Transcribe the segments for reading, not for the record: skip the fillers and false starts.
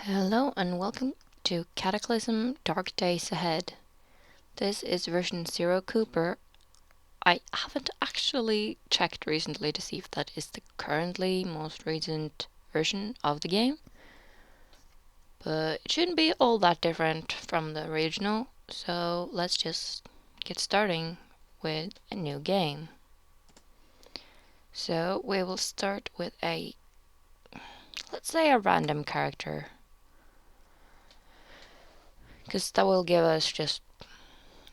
Hello and welcome to Cataclysm Dark Days Ahead. This is version 0 Cooper. I haven't actually checked recently to see if that is the currently most recent version of the game, but it shouldn't be all that different from the original, so let's just get starting with a new game. So we will start with let's say a random character, because that will give us just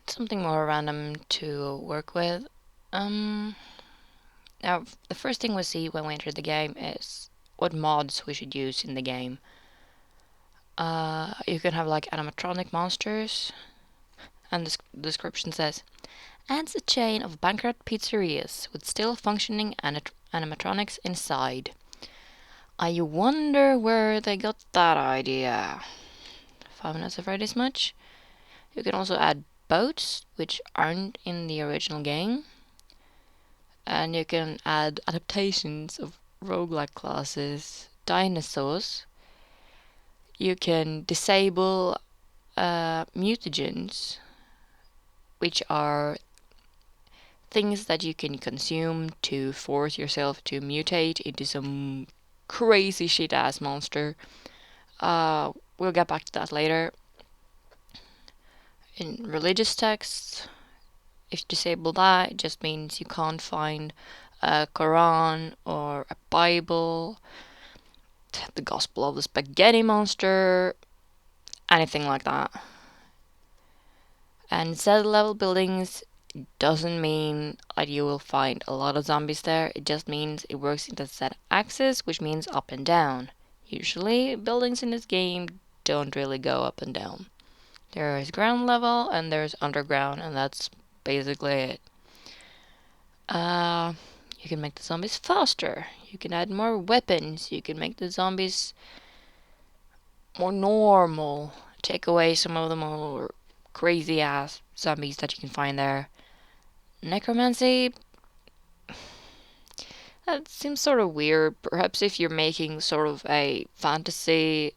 something more random to work with. Now, the first thing we see when we enter the game is what mods we should use in the game. You can have like animatronic monsters, and the description says, adds a chain of bankrupt pizzerias with still functioning animatronics inside. I wonder where they got that idea. 5 minutes have read as much. You can also add boats, which aren't in the original game. And you can add adaptations of roguelike classes, dinosaurs. You can disable mutagens, which are things that you can consume to force yourself to mutate into some crazy shit ass monster. We'll get back to that later. In religious texts, if you disable that, it just means you can't find a Quran or a Bible, the Gospel of the Spaghetti Monster, anything like that. And Z-level buildings doesn't mean that you will find a lot of zombies there, it just means it works in the Z-axis, which means up and down. Usually, buildings in this game don't really go up and down. There is ground level and there's underground, and that's basically it. You can make the zombies faster. You can add more weapons. You can make the zombies more normal. Take away some of the more crazy ass zombies that you can find there. Necromancy, that seems sort of weird. Perhaps if you're making sort of a fantasy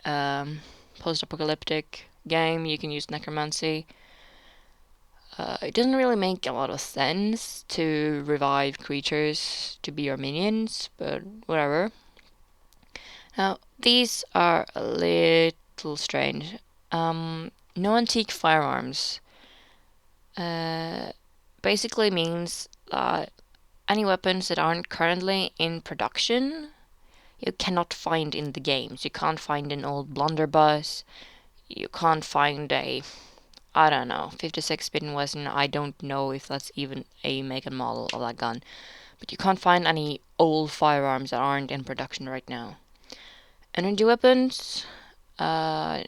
post-apocalyptic game, you can use necromancy. It doesn't really make a lot of sense to revive creatures to be your minions, but whatever. Now, these are a little strange. No antique firearms basically means that any weapons that aren't currently in production you cannot find in the games. You can't find an old blunderbuss. You can't find I don't know, 56 Smith & Wesson. I don't know if that's even a make and model of that gun. But you can't find any old firearms that aren't in production right now. Energy weapons, kind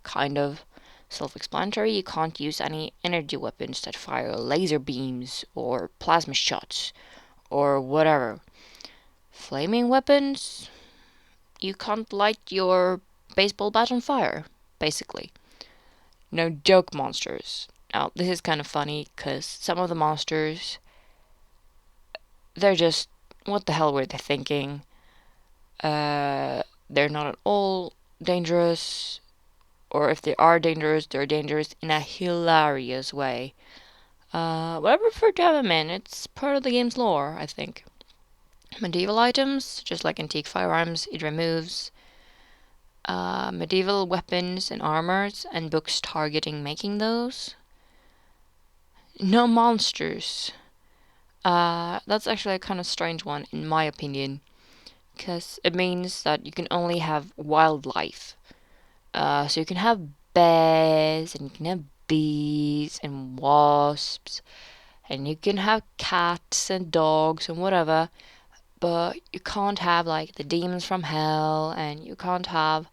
of self-explanatory. You can't use any energy weapons that fire laser beams or plasma shots or whatever. Flaming weapons, you can't light your baseball bat on fire, basically. No joke monsters. Now, this is kind of funny because some of the monsters, they're just, what the hell were they thinking? They're not at all dangerous, or if they are dangerous, they're dangerous in a hilarious way. But I prefer to have them in. It's part of the game's lore, I think. Medieval items, just like antique firearms, it removes medieval weapons and armors and books targeting making those. No monsters. That's actually a kind of strange one, in my opinion, because it means that you can only have wildlife. So you can have bears, and you can have bees, and wasps, and you can have cats, and dogs, and whatever, but you can't have, like, the demons from hell, and you can't have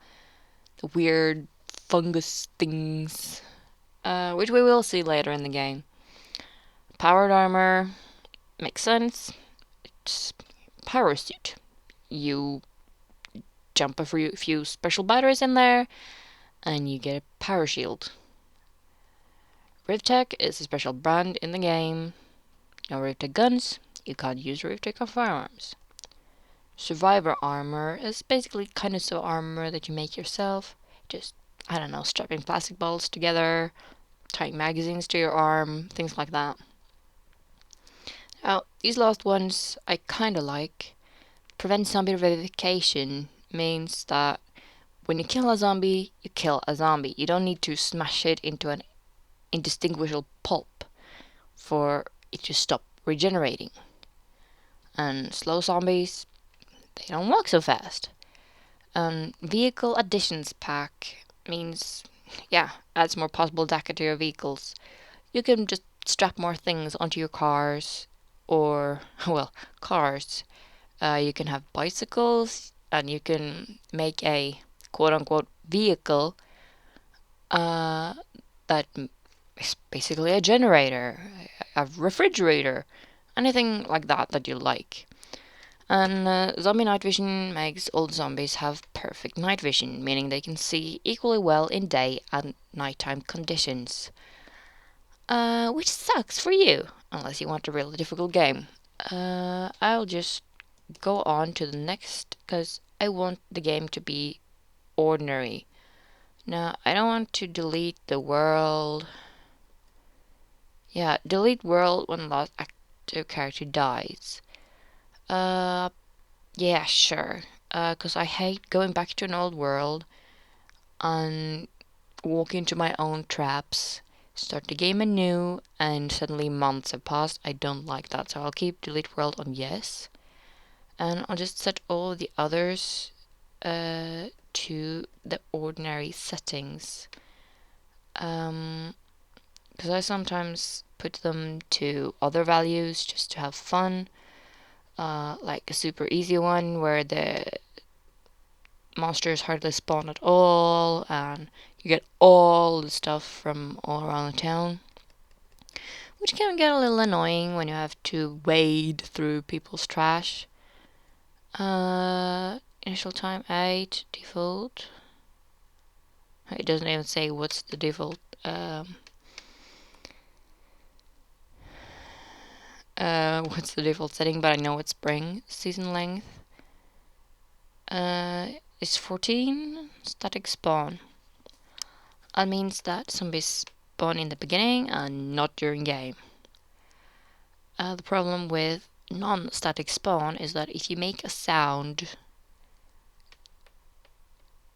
the weird fungus things, which we will see later in the game. Powered armor makes sense. It's power suit. You jump a few special batteries in there, and you get a power shield. Rivtech is a special brand in the game. No Rivtech guns. You can't use Rivtech on firearms. Survivor armor is basically kind of armor that you make yourself. Just, I don't know, strapping plastic bottles together, tying magazines to your arm, things like that. Now, these last ones I kinda like. Prevent zombie revivification means that when you kill a zombie, you kill a zombie. You don't need to smash it into an indistinguishable pulp for it to stop regenerating. And slow zombies, they don't walk so fast. Vehicle additions pack means, yeah, adds more possible DACA to your vehicles. You can just strap more things onto your cars, or, well, cars. You can have bicycles, and you can make a quote unquote vehicle that is basically a generator, a refrigerator, anything like that that you like. And zombie night vision makes all zombies have perfect night vision, meaning they can see equally well in day and nighttime conditions. Which sucks for you, unless you want a really difficult game. I'll just go on to the next, because I want the game to be ordinary. Now, I don't want to delete the world. Yeah, delete world when last active character dies. Uh, yeah, sure. Because I hate going back to an old world and walk into my own traps, start the game anew, and suddenly months have passed. I don't like that, so I'll keep delete world on yes. And I'll just set all the others to the ordinary settings. Because I sometimes put them to other values just to have fun. Like a super easy one where the monsters hardly spawn at all and you get all the stuff from all around the town. Which can get a little annoying when you have to wade through people's trash. Initial time 8, default. It doesn't even say what's the default. What's the default setting, but I know it's spring. Season length is 14. Static spawn. That means that zombies spawn in the beginning and not during game. The problem with non-static spawn is that if you make a sound,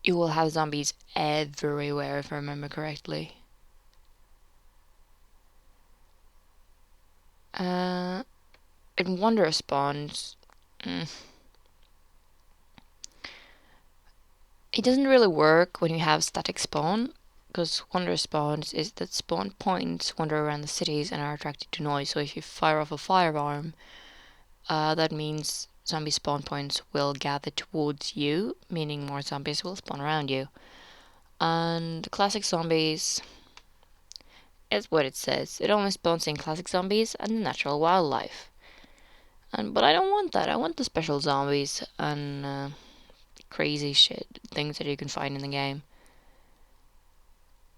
you will have zombies everywhere, if I remember correctly. In Wonder spawns, it doesn't really work when you have static spawn, because Wonder spawns is that spawn points wander around the cities and are attracted to noise. So if you fire off a firearm, that means zombie spawn points will gather towards you, meaning more zombies will spawn around you. And classic zombies is what it says. It only spawns in classic zombies and the natural wildlife. But I don't want that. I want the special zombies and crazy shit, things that you can find in the game.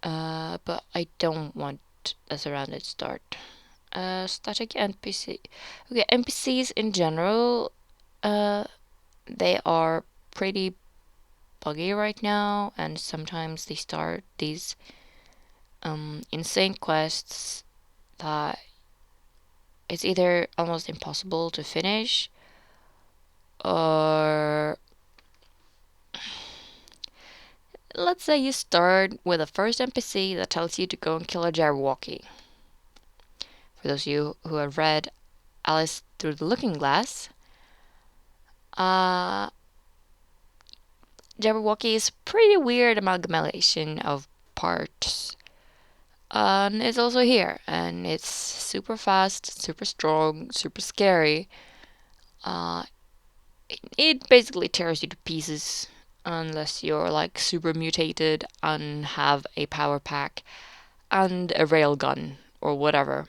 But I don't want a surrounded start. Static NPC. Okay, NPCs in general, they are pretty buggy right now, and sometimes they start these insane quests that it's either almost impossible to finish, or let's say you start with a first NPC that tells you to go and kill a Jabberwocky. For those of you who have read Alice Through the Looking Glass, Jabberwocky is a pretty weird amalgamation of parts. And it's also here, and it's super fast, super strong, super scary. It basically tears you to pieces unless you're like super mutated and have a power pack and a railgun or whatever.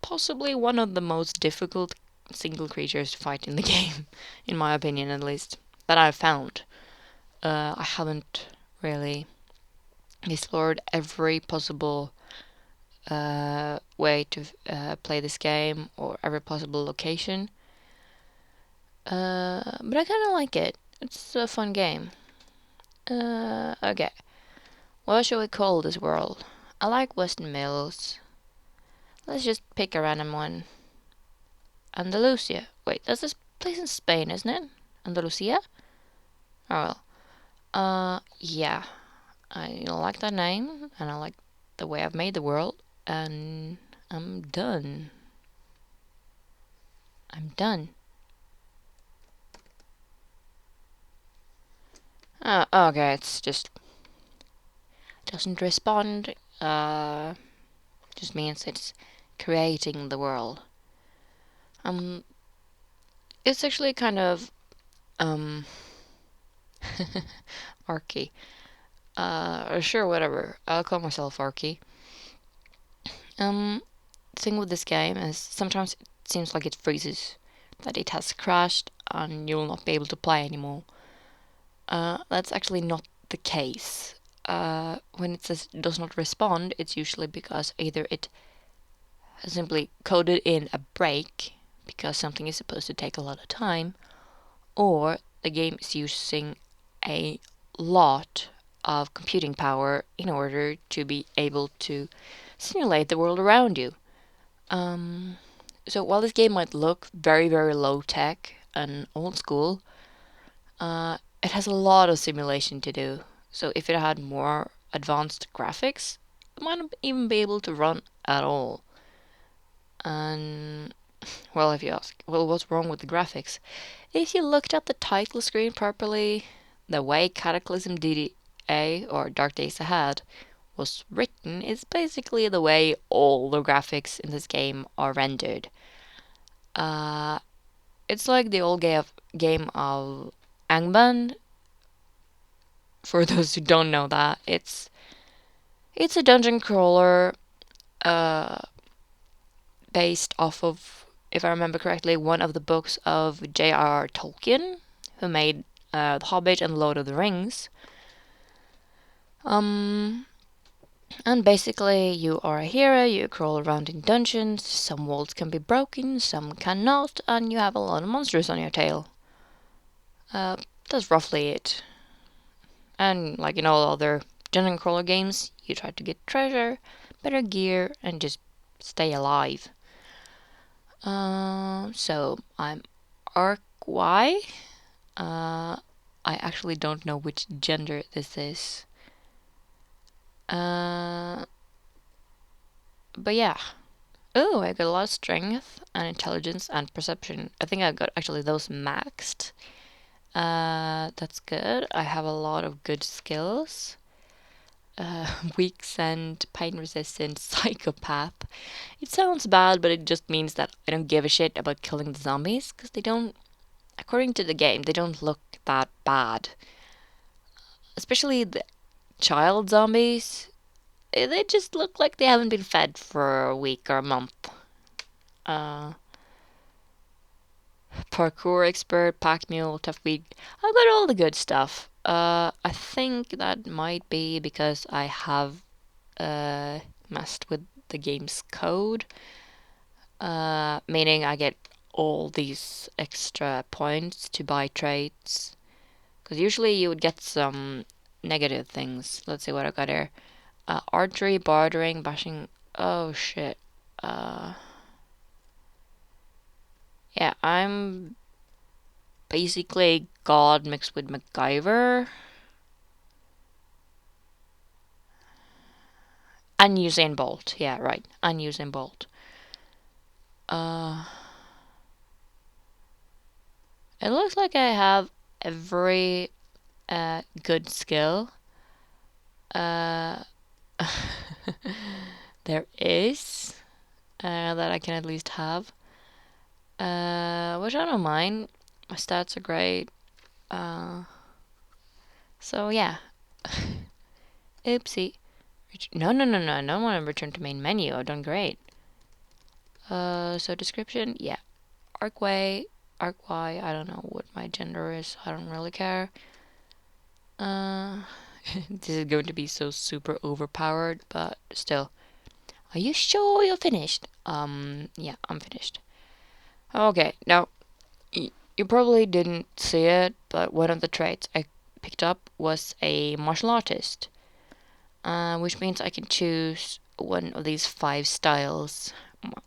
Possibly one of the most difficult single creatures to fight in the game, in my opinion at least, that I've found. I haven't really explored every possible way to play this game or every possible location. But I kind of like it. It's a fun game. Okay. What should we call this world? I like Western Mills. Let's just pick a random one. Andalusia. Wait, that's this place in Spain, isn't it? Andalusia? Oh well. Yeah. I like that name, and I like the way I've made the world, and I'm done. I'm done. Okay, it's just doesn't respond. Just means it's creating the world. Um, it's actually kind of um archy. Sure, whatever. I'll call myself archy. Thing with this game is sometimes it seems like it freezes, that it has crashed and you'll not be able to play anymore. That's actually not the case. When it says does not respond, it's usually because either it has simply coded in a break because something is supposed to take a lot of time, or the game is using a lot of computing power in order to be able to simulate the world around you. Um, so while this game might look very, very low tech and old school, it has a lot of simulation to do. So if it had more advanced graphics, it might not even be able to run at all. And well, if you ask, well, what's wrong with the graphics? If you looked at the title screen properly, the way Cataclysm DDA or Dark Days Ahead was written is basically the way all the graphics in this game are rendered. Uh, it's like the old game of Angband. For those who don't know that, it's a dungeon crawler uh, based off of, if I remember correctly, one of the books of J.R.R. Tolkien, who made The Hobbit and Lord of the Rings. Um, and basically, you are a hero, you crawl around in dungeons, some walls can be broken, some cannot, and you have a lot of monsters on your tail. That's roughly it. And like in all other dungeon crawler games, you try to get treasure, better gear, and just stay alive. So I'm Arc Y. I actually don't know which gender this is. But yeah. Oh, I got a lot of strength and intelligence and perception. I think I got actually those maxed. That's good. I have a lot of good skills. Weak scent, pain resistant, psychopath. It sounds bad, but it just means that I don't give a shit about killing the zombies, because they don't, according to the game, they don't look that bad. Especially the child zombies. They just look like they haven't been fed for a week or a month. Uh, Parkour expert, pack mule, tough weed. I got all the good stuff. I think that might be because I have messed with the game's code. Meaning I get all these extra points to buy traits. Because usually you would get some negative things. Let's see what I got here. Archery, bartering, bashing. Oh shit. Yeah, I'm basically God mixed with MacGyver. And Usain Bolt. Yeah, right. And Usain Bolt. Uh, it looks like I have every good skill. Uh, there is that I can at least have. Which I don't mind. My stats are great. Uh, so yeah. Oopsie. No, no, no, no. I don't want to return to main menu. I've done great. So description, yeah. Arcway, Arcway. I don't know what my gender is. I don't really care. Uh, this is going to be so super overpowered, but still. Are you sure you're finished? Yeah, I'm finished. Okay, now You probably didn't see it, but one of the traits I picked up was a martial artist, which means I can choose one of these 5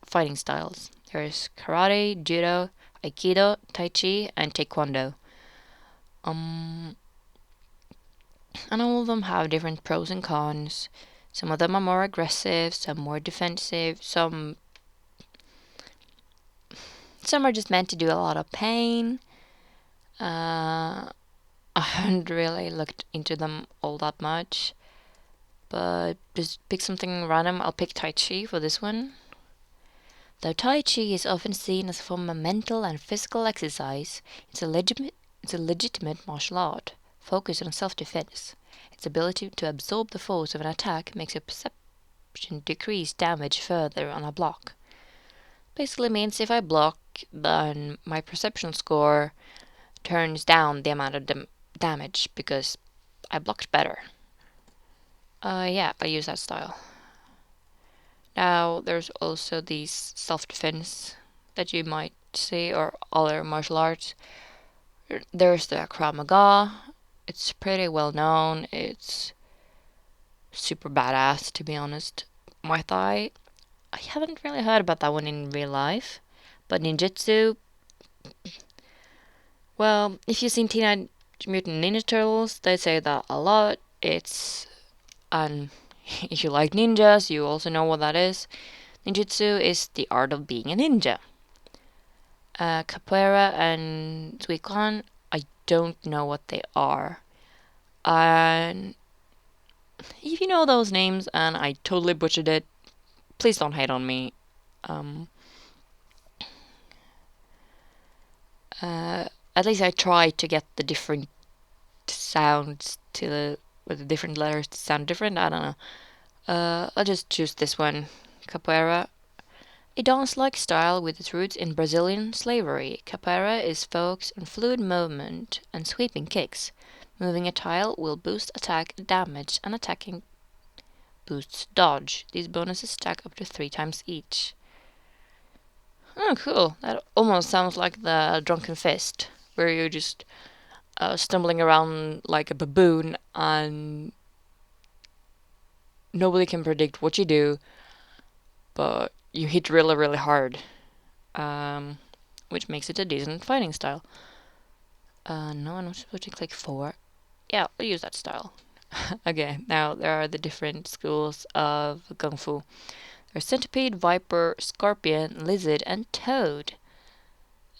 fighting styles. There's karate, judo, aikido, tai chi, and taekwondo. Um, and all of them have different pros and cons. Some of them are more aggressive, some more defensive, some are just meant to do a lot of pain. I haven't really looked into them all that much, but just pick something random. I'll pick Tai Chi for this one. Though Tai Chi is often seen as a form of mental and physical exercise, it's a legitimate martial art, focused on self-defense. Its ability to absorb the force of an attack makes your perception decrease damage further on a block. Basically means if I block, then my perception score turns down the amount of damage because I blocked better. Yeah, I use that style. Now, there's also these self-defense that you might see, or other martial arts. There's the Krav Maga. It's pretty well known. It's super badass, to be honest. Muay Thai, I haven't really heard about that one in real life. But ninjutsu, well, if you've seen Teenage Mutant Ninja Turtles, they say that a lot. And if you like ninjas, you also know what that is. Ninjutsu is the art of being a ninja. Capoeira and Zuikan, I don't know what they are. And if you know those names and I totally butchered it, please don't hate on me. Um, at least I tried to get the different sounds with the different letters to sound different. I don't know. I'll just choose this one, Capoeira. A dance-like style with its roots in Brazilian slavery, capoeira is focused on fluid movement and sweeping kicks. Moving a tile will boost attack damage, and attacking boosts dodge. These bonuses stack up to 3 times each. Oh, cool. That almost sounds like the Drunken Fist, where you're just stumbling around like a baboon and nobody can predict what you do, but you hit really, really hard. Which makes it a decent fighting style. No, I'm not supposed to click 4. Yeah, I'll use that style. Okay, now there are the different schools of Kung Fu. There's Centipede, Viper, Scorpion, Lizard, and Toad.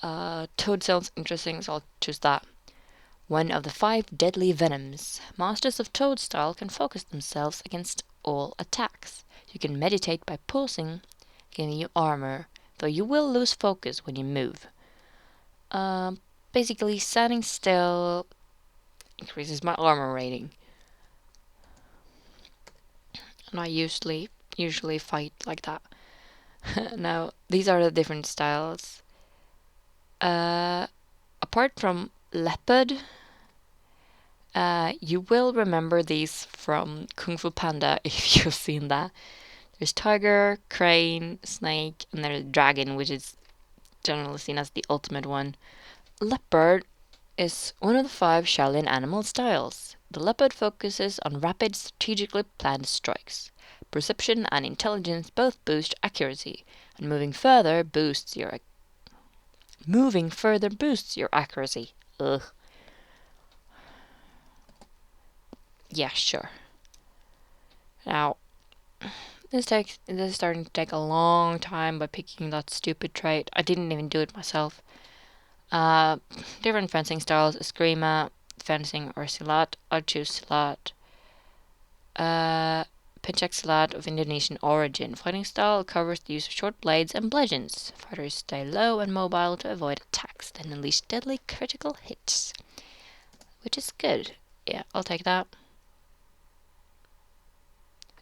Toad sounds interesting, so I'll choose that. One of the 5 deadly venoms. Masters of Toad style can focus themselves against all attacks. You can meditate by pausing, giving you armor, though you will lose focus when you move. Basically, standing still increases my armor rating. And I usually fight like that. Now, these are the different styles. Apart from leopard, you will remember these from Kung Fu Panda if you've seen that. There's tiger, crane, snake, and there's dragon, which is generally seen as the ultimate one. Leopard is one of the 5 Shaolin animal styles. The leopard focuses on rapid, strategically planned strikes. Perception and intelligence both boost accuracy, and moving further boosts your accuracy. Ugh. Yeah, sure. Now, this is starting to take a long time by picking that stupid trait. I didn't even do it myself. Different fencing styles: eskrima, fencing, or silat. I'll choose silat. Pencak silat of Indonesian origin. Fighting style covers the use of short blades and bludgeons. Fighters stay low and mobile to avoid attacks, then unleash deadly critical hits. Which is good. Yeah, I'll take that.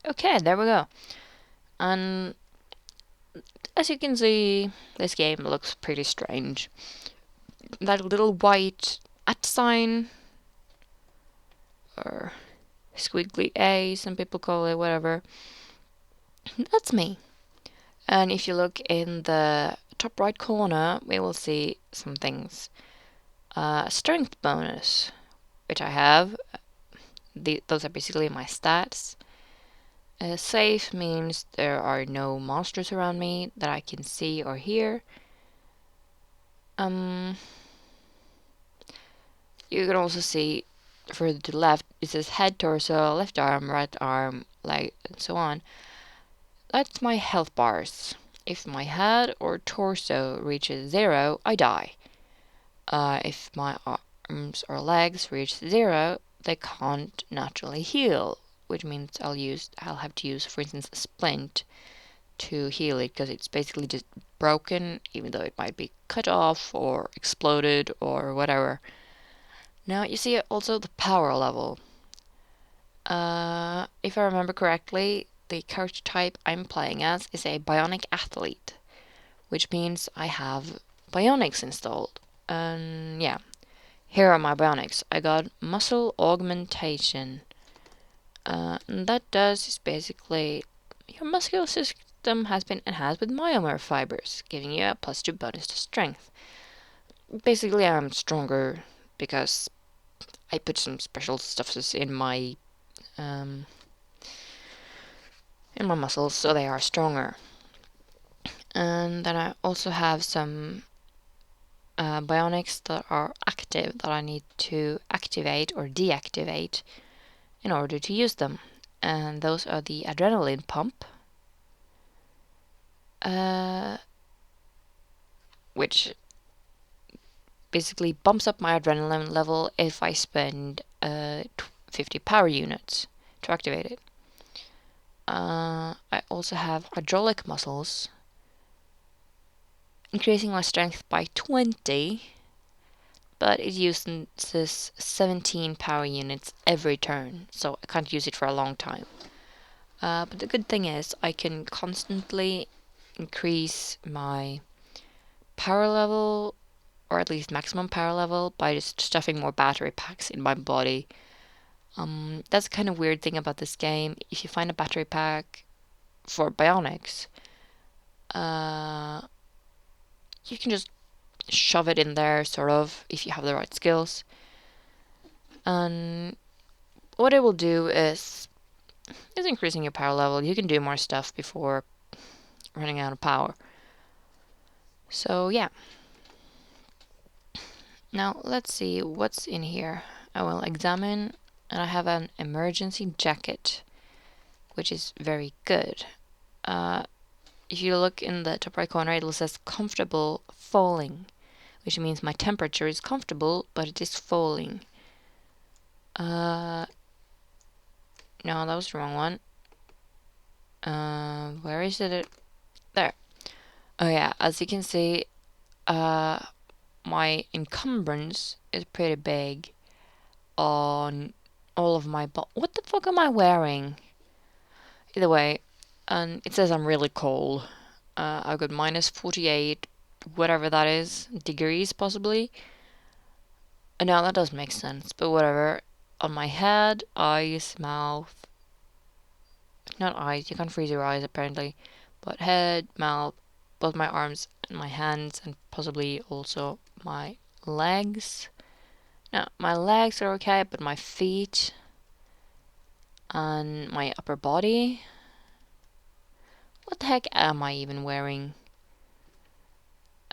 Okay, there we go. And as you can see, this game looks pretty strange. That little white at sign, or squiggly A, some people call it, whatever. That's me. And if you look in the top right corner, we will see some things. Strength bonus, which I have. Those are basically my stats. Safe means there are no monsters around me that I can see or hear. You can also see further to the left, it says head, torso, left arm, leg, and so on. That's my health bars. If my head or torso reaches 0, I die. If my arms or legs reach 0, they can't naturally heal, which means I'll have to use, for instance, a splint to heal it, because it's basically just broken, even though it might be cut off or exploded or whatever. Now you see also the power level. If I remember correctly, the character type I'm playing as is a bionic athlete, which means I have bionics installed. And yeah, here are my bionics. I got muscle augmentation. And that does is basically your muscular system has been enhanced with myomer fibers, giving you a +2 bonus to strength. Basically, I'm stronger because I put some special stuff in my muscles, so they are stronger. And then I also have some bionics that are active that I need to activate or deactivate in order to use them. And those are the adrenaline pump, which basically bumps up my adrenaline level if I spend 50 power units to activate it. I also have hydraulic muscles, increasing my strength by 20, but it uses 17 power units every turn, so I can't use it for a long time. But the good thing is I can constantly increase my power level, or at least maximum power level, by just stuffing more battery packs in my body. That's the kind of weird thing about this game. If you find a battery pack for bionics, you can just shove it in there, sort of, if you have the right skills. And what it will do is increasing your power level. You can do more stuff before running out of power. So yeah. Now let's see what's in here. I will examine, and I have an emergency jacket, which is very good. If you look in the top right corner, it says comfortable falling, which means my temperature is comfortable, but it is falling. No, that was the wrong one. Where is it? There. Oh yeah, as you can see, my encumbrance is pretty big on all of my what the fuck am I wearing? Either way, and it says I'm really cold. I've got -48, whatever that is, degrees possibly. No, that doesn't make sense, but whatever. On my head, eyes, mouth. Not eyes, you can't freeze your eyes apparently. But head, mouth, both my arms and my hands, and possibly also my legs. Now, my legs are okay, but my feet and my upper body. What the heck am I even wearing?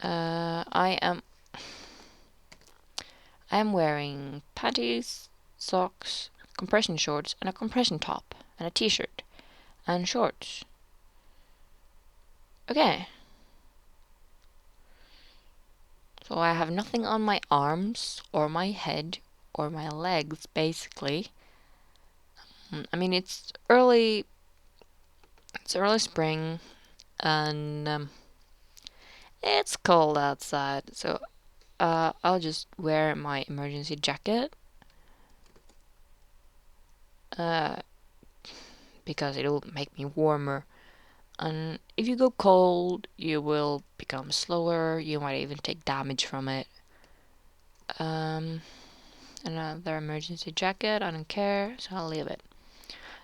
I am wearing panties, socks, compression shorts, and a compression top, and a t-shirt, and shorts. Okay. So I have nothing on my arms, or my head, or my legs, basically. I mean, it's early spring, and it's cold outside, so I'll just wear my emergency jacket. Because it'll make me warmer. And if you go cold, you will become slower. You might even take damage from it. Another emergency jacket. I don't care, so I'll leave it.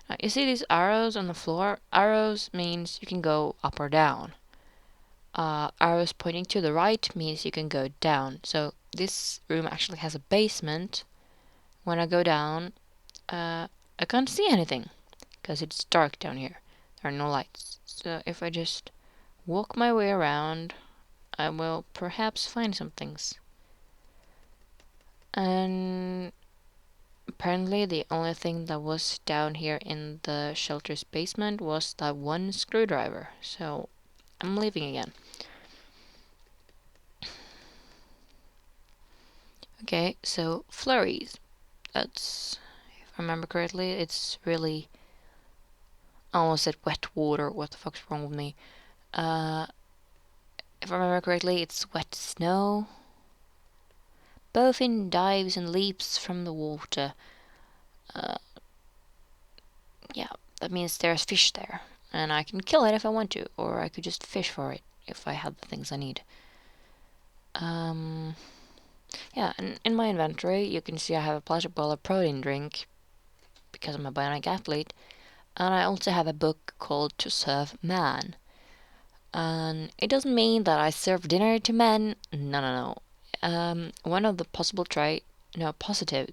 Now, you see these arrows on the floor? Arrows means you can go up or down. arrows pointing to the right means you can go down. So this room actually has a basement. When I go down, I can't see anything because it's dark down here. There are no lights. So if I just walk my way around, I will perhaps find some things. And apparently the only thing that was down here in the shelter's basement was that one screwdriver. So I'm leaving again. Okay, so flurries. That's, if I remember correctly, it's really... I almost said wet water. What the fuck's wrong with me? If I remember correctly, it's wet snow. Both in dives and leaps from the water. Yeah, that means there's fish there. And I can kill it if I want to, or I could just fish for it if I have the things I need. Yeah, and in my inventory, you can see I have a plastic bottle of protein drink because I'm a bionic athlete, and I also have a book called To Serve Man. And it doesn't mean that I serve dinner to men. No. One of the positive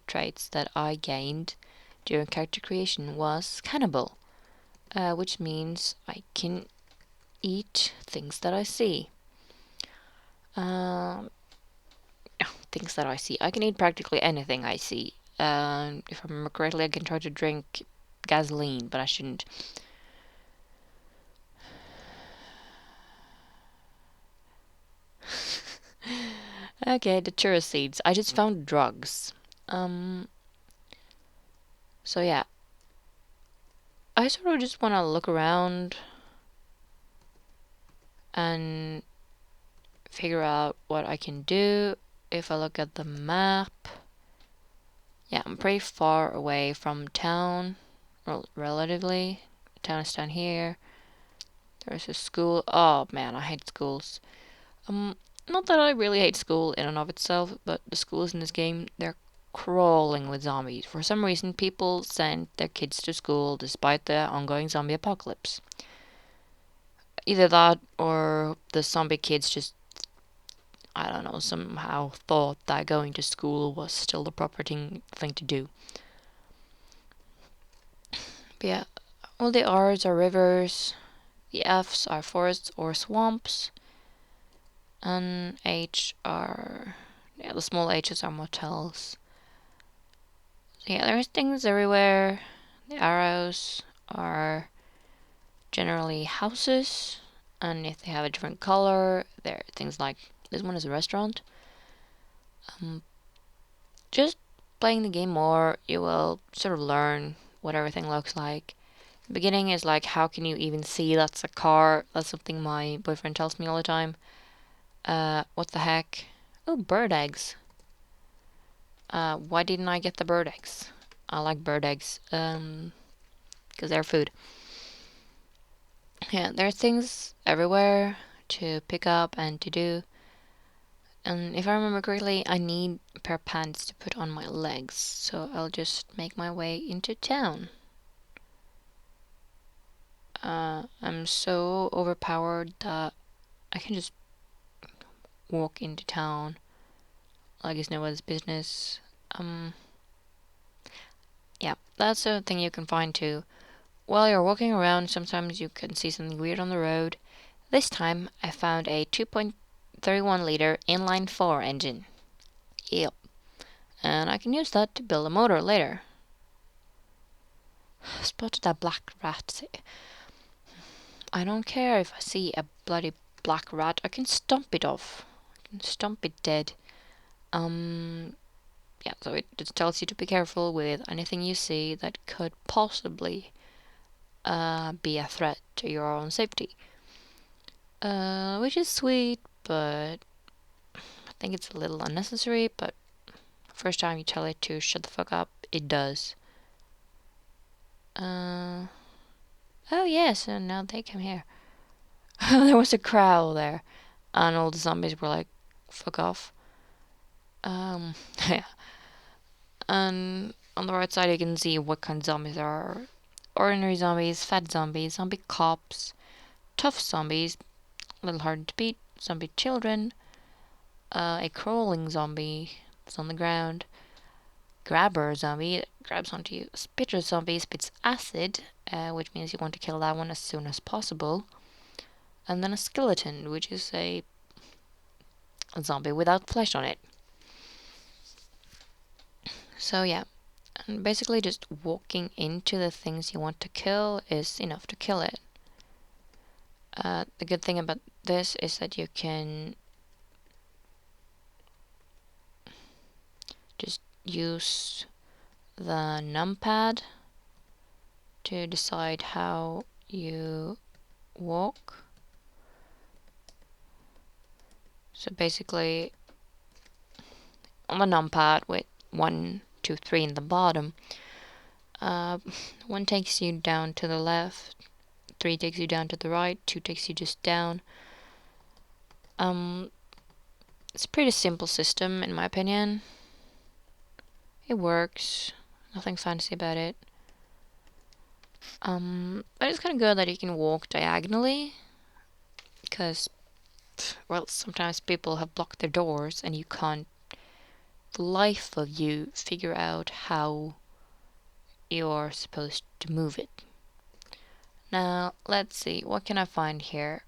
traits that I gained during character creation was cannibal, which means I can eat things that I see. Things that I see. I can eat practically anything I see. If I remember correctly, I can try to drink gasoline, but I shouldn't. Okay, the tourist seeds. I just found drugs. So yeah. I sort of just want to look around and figure out what I can do. If I look at the map, yeah, I'm pretty far away from town, relatively. The town is down here. There's a school. Oh man, I hate schools. Not that I really hate school in and of itself, but the schools in this game, they're crawling with zombies. For some reason, people send their kids to school despite the ongoing zombie apocalypse. Either that, or the zombie kids just, I don't know, somehow thought that going to school was still the proper thing to do. But yeah, all the R's are rivers, the F's are forests or swamps, and H are, yeah, the small H's are motels. So yeah, there's things everywhere. The arrows are generally houses, and if they have a different color, there are things like this one is a restaurant. Just playing the game more, you will sort of learn what everything looks like. The beginning is like, how can you even see that's a car? That's something my boyfriend tells me all the time. What the heck? Oh, bird eggs. Why didn't I get the bird eggs? I like bird eggs, because they're food. Yeah, there are things everywhere to pick up and to do. And if I remember correctly, I need a pair of pants to put on my legs, so I'll just make my way into town. I'm so overpowered that I can just walk into town like it's nobody's business. Yeah, that's a thing you can find too. While you're walking around, sometimes you can see something weird on the road. This time, I found a 2.31 liter inline 4 engine. Yep. And I can use that to build a motor later. Spotted a black rat. I don't care if I see a bloody black rat. I can stomp it off. I can stomp it dead. Yeah, so it just tells you to be careful with anything you see that could possibly be a threat to your own safety. Which is sweet, but I think it's a little unnecessary, but first time you tell it to shut the fuck up, it does. Oh yeah, so now they come here. There was a crowd there, and all the zombies were like, fuck off. Yeah. And on the right side you can see what kind of zombies there are. Ordinary zombies, fat zombies, zombie cops, tough zombies, a little harder to beat. Zombie children. A crawling zombie that's on the ground. Grabber zombie that grabs onto you. Spitter zombie spits acid, which means you want to kill that one as soon as possible. And then a skeleton, which is a zombie without flesh on it. So yeah, and basically just walking into the things you want to kill is enough to kill it. The good thing about this is that you can just use the numpad to decide how you walk. So basically, on the numpad with 1, 2, 3 in the bottom, 1 takes you down to the left, 3 takes you down to the right, 2 takes you just down. It's a pretty simple system in my opinion. It works, nothing fancy about it. But it's kind of good that you can walk diagonally, because, well, sometimes people have blocked their doors and you can't, for the life of you, figure out how you're supposed to move it. Now, let's see, what can I find here?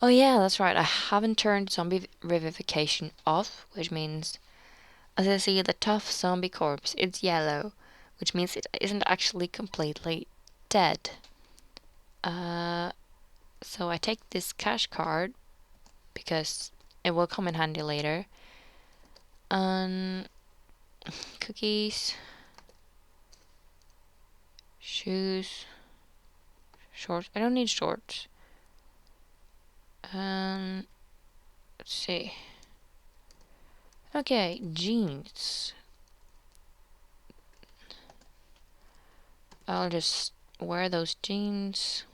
Oh yeah, that's right, I haven't turned zombie revivification off, which means, as I see the tough zombie corpse, it's yellow, which means it isn't actually completely dead. So I take this cash card, because it will come in handy later. Cookies, shoes, shorts. I don't need shorts. Let's see. Okay, jeans. I'll just wear those jeans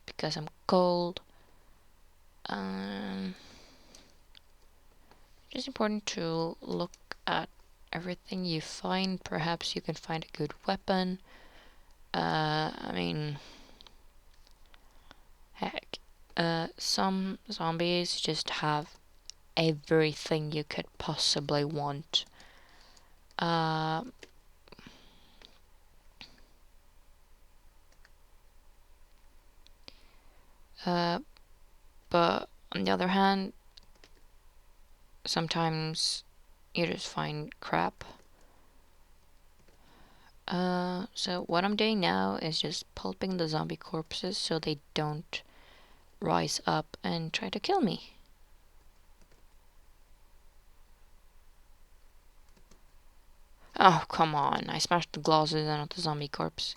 because I'm cold. It's important to look at everything you find. Perhaps you can find a good weapon. I mean, heck, some zombies just have everything you could possibly want. But on the other hand, sometimes you just find crap. So what I'm doing now is just pulping the zombie corpses so they don't rise up and try to kill me. Oh, come on. I smashed the glasses on the zombie corpse.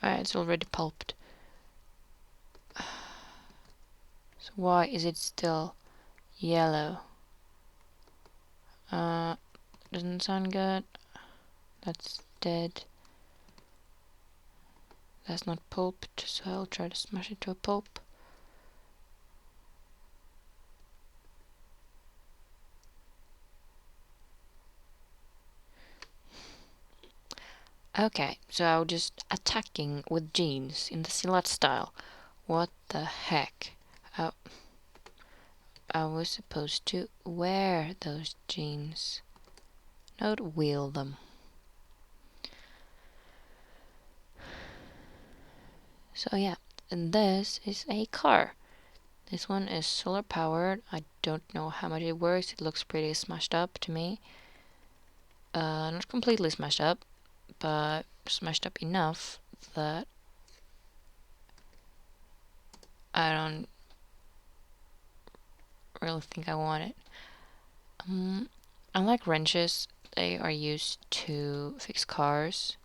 Alright, it's already pulped. So why is it still yellow? Doesn't sound good. That's dead. That's not pulped, so I'll try to smash it to a pulp. Okay, so I'm just attacking with jeans in the silhouette style. What the heck? Oh, I was supposed to wear those jeans, not wield them. So yeah, and this is a car. This one is solar powered. I don't know how much it works. It looks pretty smashed up to me. Not completely smashed up, but smashed up enough that I don't really think I want it. Unlike wrenches, they are used to fix cars,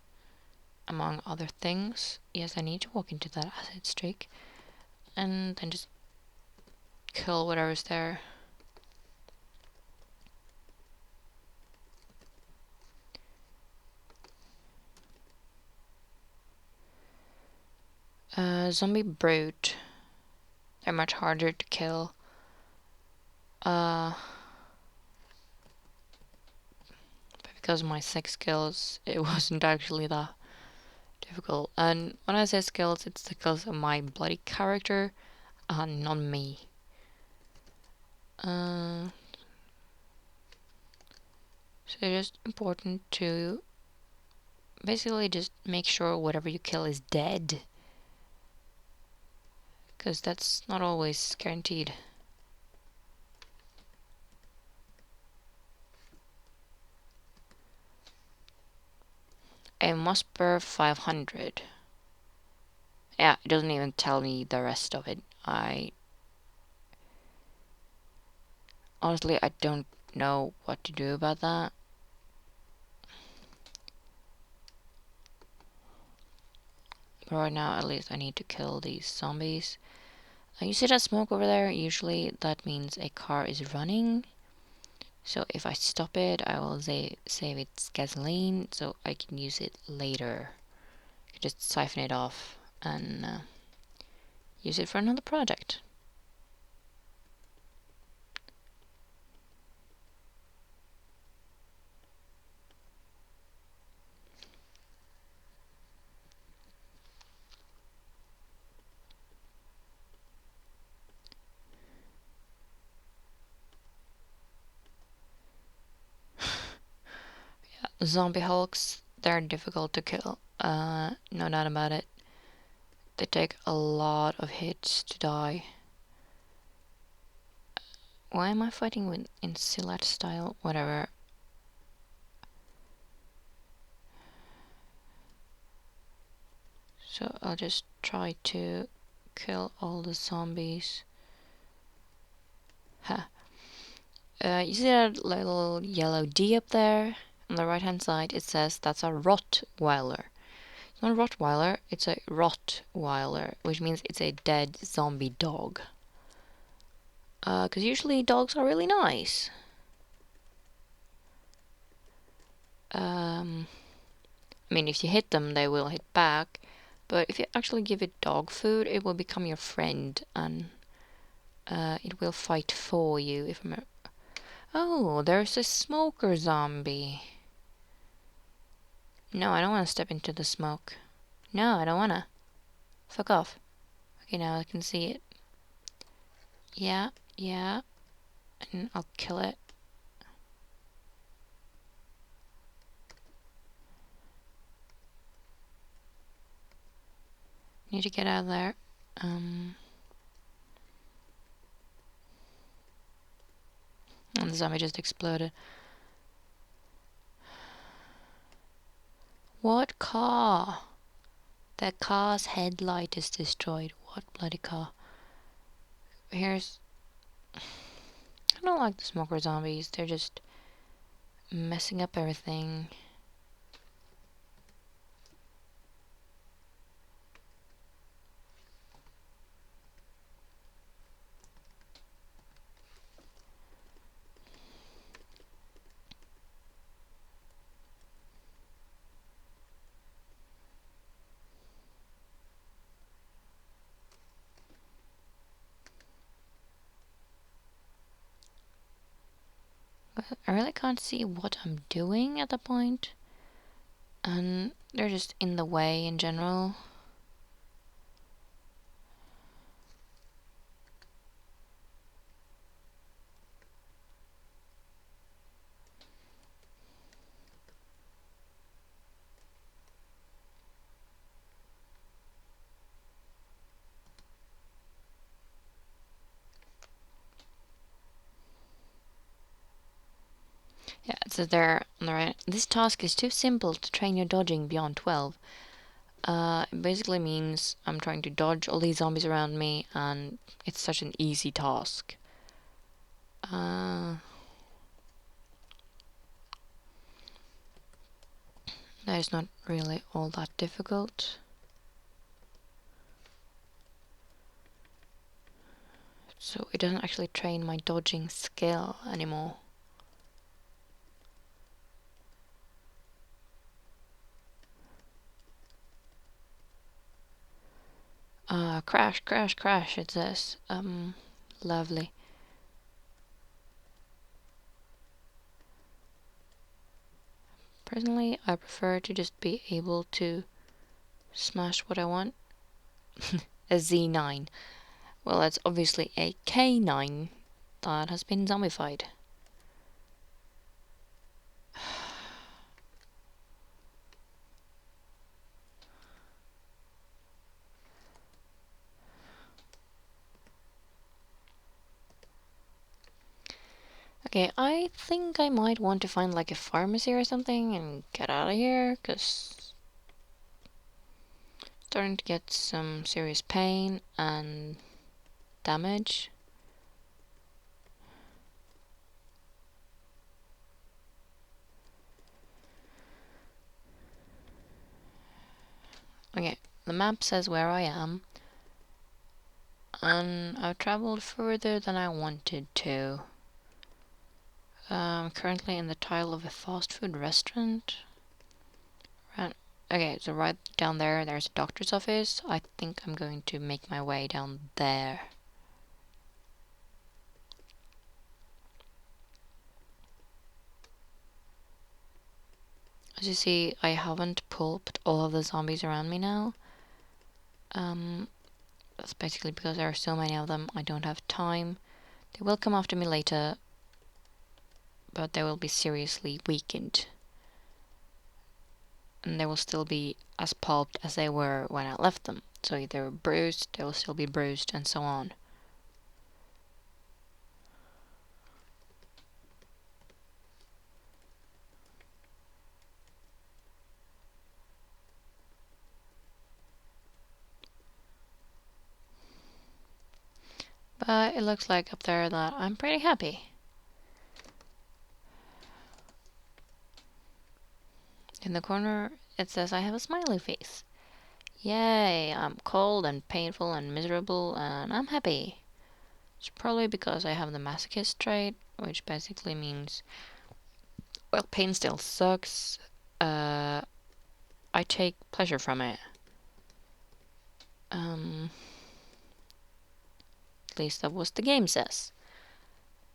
among other things. Yes, I need to walk into that acid streak and then just kill whatever's there. Zombie brute. They're much harder to kill. But because of my 6 skills, it wasn't actually that difficult. And when I say skills, it's because of my bloody character, not me. So it's just important to basically just make sure whatever you kill is dead, because that's not always guaranteed. A Musper 500. Yeah, it doesn't even tell me the rest of it. Honestly, I don't know what to do about that. But right now, at least I need to kill these zombies. You see that smoke over there? Usually that means a car is running. So if I stop it, I will save its gasoline so I can use it later. I can just siphon it off and use it for another project. Zombie hulks, they're difficult to kill. No doubt about it. They take a lot of hits to die. Why am I fighting with in Silat style? Whatever. So I'll just try to kill all the zombies. Huh. You see that little yellow D up there? On the right hand side it says that's a Rottweiler. It's not a Rottweiler, it's a Rottweiler, which means it's a dead zombie dog. Because usually dogs are really nice. I mean, if you hit them, they will hit back. But if you actually give it dog food, it will become your friend and it will fight for you. If I'm Oh, there's a smoker zombie. No, I don't want to step into the smoke. No, I don't want to. Fuck off. Okay, now I can see it. Yeah, yeah. And I'll kill it. Need to get out of there. And the zombie just exploded. What car? The car's headlight is destroyed. What bloody car? Here's... I don't like the smoker zombies. They're just messing up everything. I really can't see what I'm doing at that point. And they're just in the way in general. Yeah, it says there on the right. This task is too simple to train your dodging beyond 12. It basically means I'm trying to dodge all these zombies around me, and it's such an easy task. That is not really all that difficult. So it doesn't actually train my dodging skill anymore. Crash, crash, crash, it says. Lovely. Personally, I prefer to just be able to smash what I want. A Z9. Well, that's obviously a K9 that has been zombified. Okay, I think I might want to find like a pharmacy or something and get out of here, cause starting to get some serious pain and damage. Okay, the map says where I am, and I've traveled further than I wanted to. Currently in the tile of a fast food restaurant. Okay, so right down there, there's a doctor's office. I think I'm going to make my way down there. As you see, I haven't pulped all of the zombies around me now. That's basically because there are so many of them, I don't have time. They will come after me later, but they will be seriously weakened. And they will still be as pulped as they were when I left them. So if they were bruised, they will still be bruised, and so on. But it looks like up there that I'm pretty happy. In the corner, it says I have a smiley face. Yay, I'm cold and painful and miserable, and I'm happy. It's probably because I have the masochist trait, which basically means, well, pain still sucks. I take pleasure from it. At least that was the game says.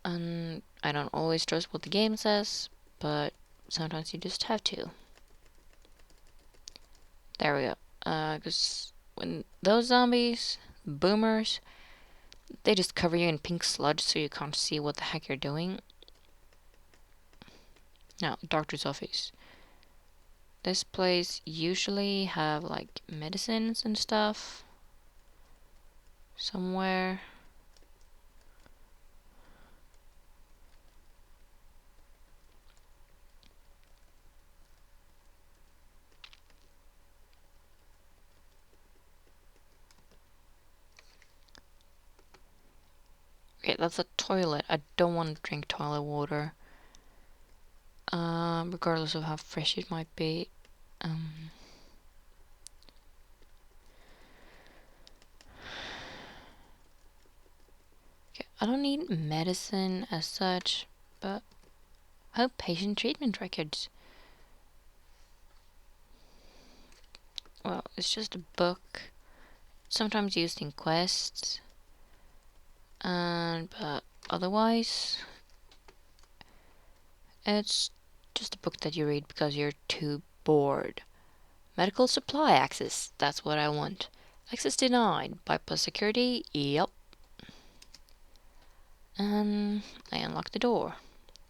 And I don't always trust what the game says, but sometimes you just have to. There we go. Because when those zombies, boomers, they just cover you in pink sludge so you can't see what the heck you're doing. Now, doctor's office. This place usually have like medicines and stuff somewhere. Okay, that's a toilet. I don't want to drink toilet water. Regardless of how fresh it might be. Okay, I don't need medicine as such, but outpatient treatment records. Well, it's just a book, sometimes used in quests, but otherwise, it's just a book that you read because you're too bored. Medical supply access, that's what I want. Access denied. Bypass security, yep. And I unlock the door.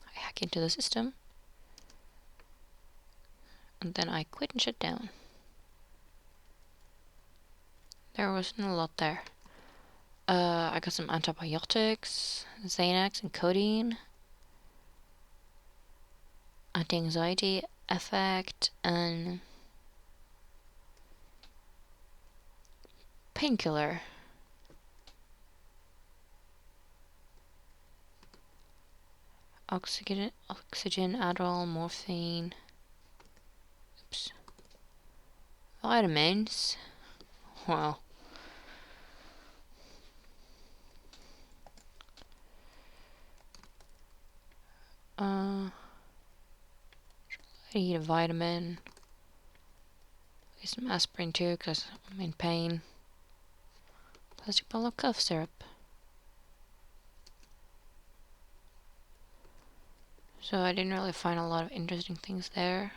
I hack into the system. And then I quit and shut down. There wasn't a lot there. I got some antibiotics, Xanax and codeine, anti-anxiety effect, and painkiller. Oxygen, Adderall, morphine. Oops. Vitamins. Wow. I need a vitamin. Get some aspirin too, because I'm in pain. Plastic bottle of cough syrup. So I didn't really find a lot of interesting things there.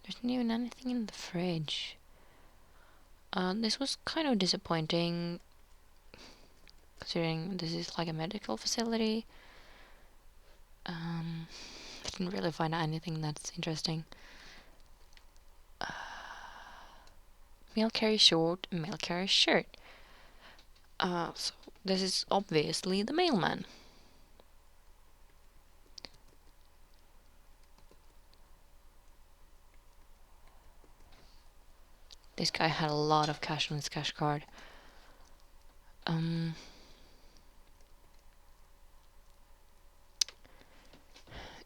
There's not even anything in the fridge. This was kind of disappointing, considering this is like a medical facility. I didn't really find anything that's interesting. Mail carrier short, mail carrier shirt. So this is obviously the mailman. This guy had a lot of cash on his cash card.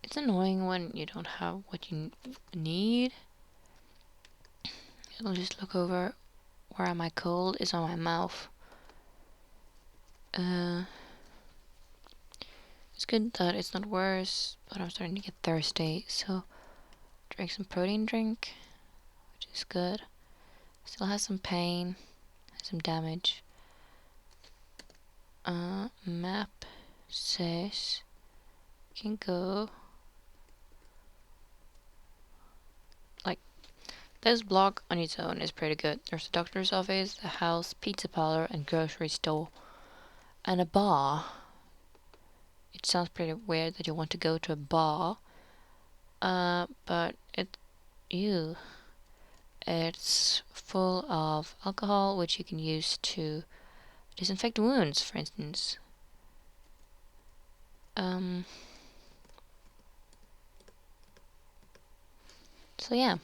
It's annoying when you don't have what you need. I'll just look over. Where am I cold? It's on my mouth. It's good that it's not worse, but I'm starting to get thirsty, so drink some protein drink, which is good. Still has some pain, has some damage. Map says you can go. Like, this block on its own is pretty good. There's a doctor's office, a house, pizza parlor, and grocery store, and a bar. It sounds pretty weird that you want to go to a bar, but it's full of alcohol, which you can use to disinfect wounds, for instance. So yeah.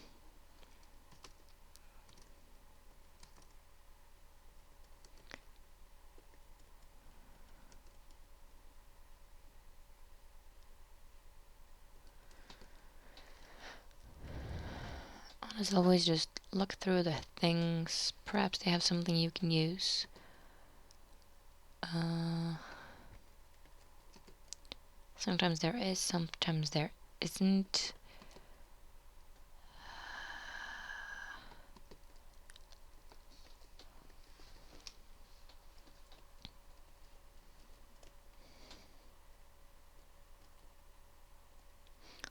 As always, just look through the things. Perhaps they have something you can use. Sometimes there is, sometimes there isn't.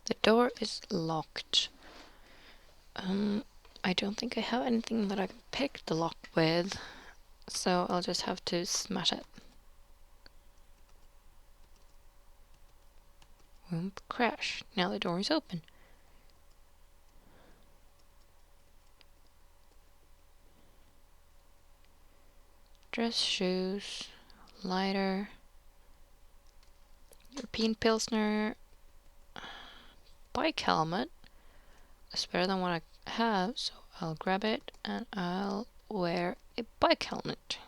The door is locked. I don't think I have anything that I can pick the lock with, so I'll just have to smash it. Whoop, crash. Now the door is open. Dress, shoes, lighter, European Pilsner, bike helmet. It's better than what I have, so I'll grab it and I'll wear a bike helmet.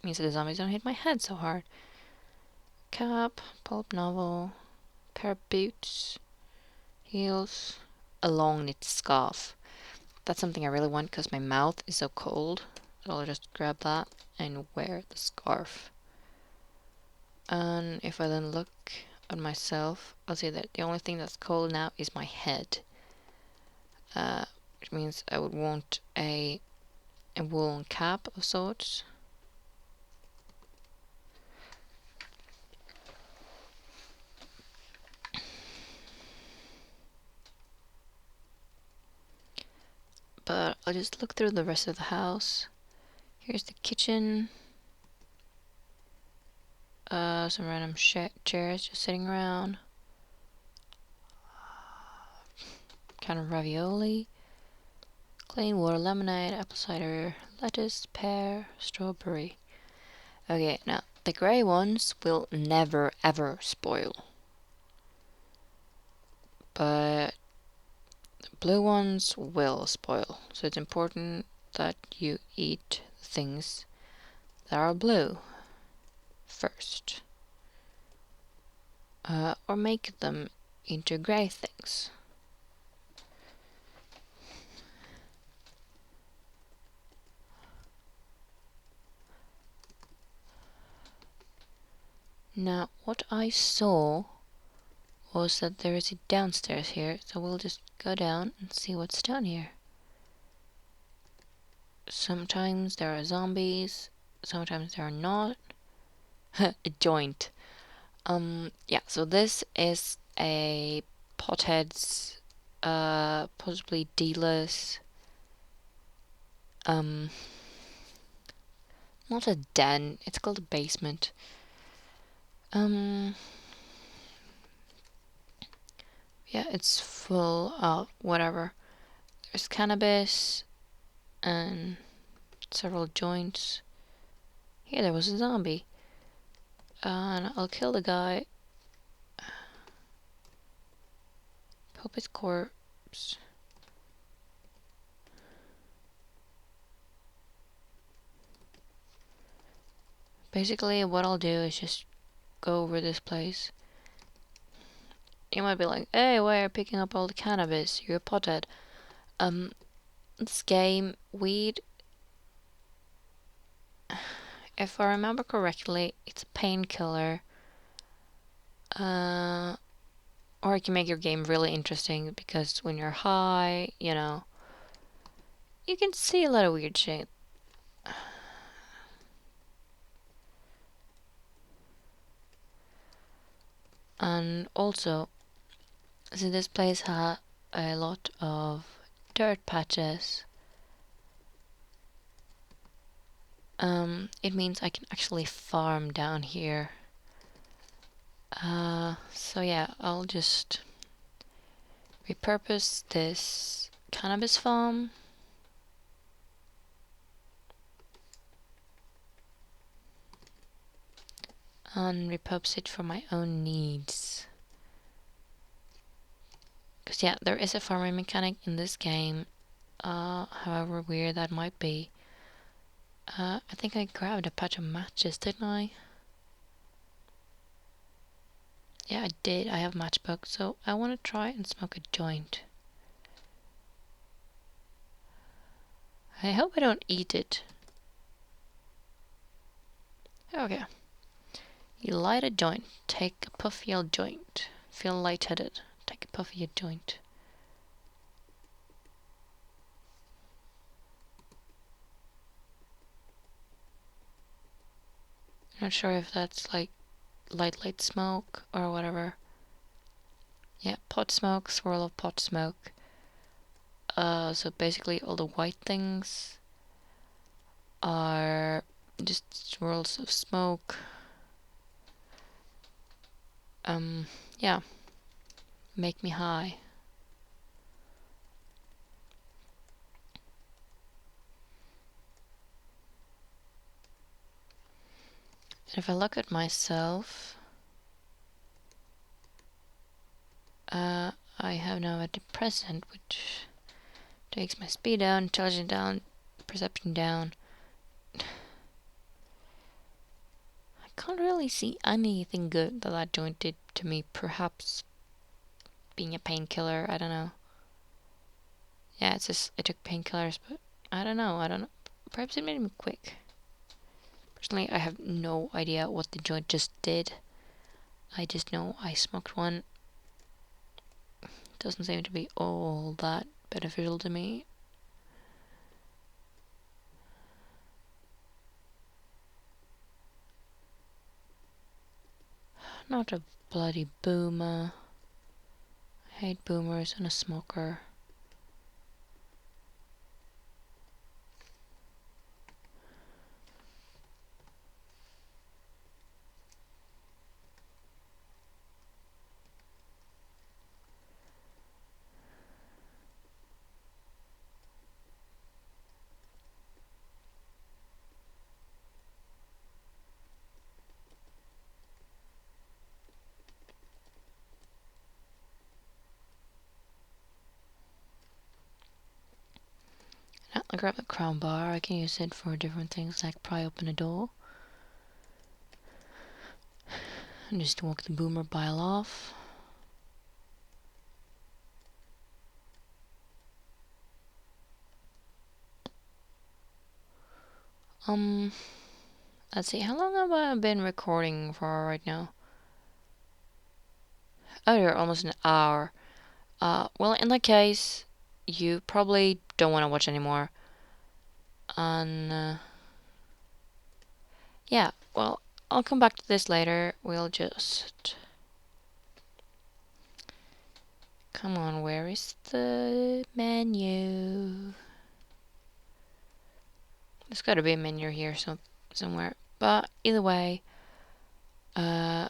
Means the zombies don't hit my head so hard. Cap, pulp novel, pair of boots, heels, a long knit scarf. That's something I really want because my mouth is so cold. So I'll just grab that and wear the scarf. And if I then look at myself, I'll see that the only thing that's cold now is my head. Which means I would want a woolen cap of sorts. But I'll just look through the rest of the house. Here's the kitchen. Some random chairs just sitting around. Kind of ravioli. Plain water, lemonade, apple cider, lettuce, pear, strawberry. Okay, now the grey ones will never ever spoil. But the blue ones will spoil. So it's important that you eat things that are blue first. Or make them into grey things. Now, what I saw was that there is a downstairs here, so we'll just go down and see what's down here. Sometimes there are zombies, sometimes there are not. A joint. Yeah, so this is a pothead's, possibly dealer's, um, not a den, it's called a basement. Um, yeah, it's full of whatever. There's cannabis and several joints. Here, there was a zombie. And I'll kill the guy. Hope his corpse. Basically, what I'll do is just go over this place. You might be like, hey, why are you picking up all the cannabis? You're a pothead. This game, weed, if I remember correctly, it's a painkiller. Or it can make your game really interesting because when you're high, you can see a lot of weird shit. And also, so this place has a lot of dirt patches. It means I can actually farm down here. So yeah, I'll just repurpose this cannabis farm. And repurpose it for my own needs. Because yeah, there is a farming mechanic in this game, however weird that might be. I think I grabbed a patch of matches, didn't I? Yeah, I did. I have matchbook, so I want to try and smoke a joint. I hope I don't eat it. Okay. You light a joint. Take a puff of your joint. Feel lightheaded. Take a puff of your joint. Not sure if that's like light smoke or whatever. Yeah, pot smoke, swirl of pot smoke. So basically all the white things are just swirls of smoke. Yeah, make me high. And if I look at myself, I have now a depressant, which takes my speed down, intelligence down, perception down. I can't really see anything good that joint did to me. Perhaps being a painkiller, I don't know. Yeah, it's just, I took painkillers, but I don't know. Perhaps it made me quick. Personally, I have no idea what the joint just did. I just know I smoked one. Doesn't seem to be all that beneficial to me. Not a bloody boomer. I hate boomers and a smoker. I'll grab the crown bar. I can use it for different things like pry open a door. And just walk the boomer bile off. Let's see, how long have I been recording for right now? Oh, you're almost an hour. Well, in that case, you probably don't want to watch anymore. And yeah, well, I'll come back to this later. We'll just... Come on, where is the menu? There's gotta be a menu here somewhere. But either way, yeah.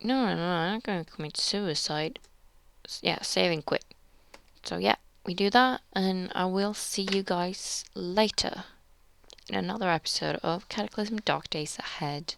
No, I'm not gonna commit suicide. Yeah, save and quit. So yeah, we do that, and I will see you guys later in another episode of Cataclysm Dark Days Ahead.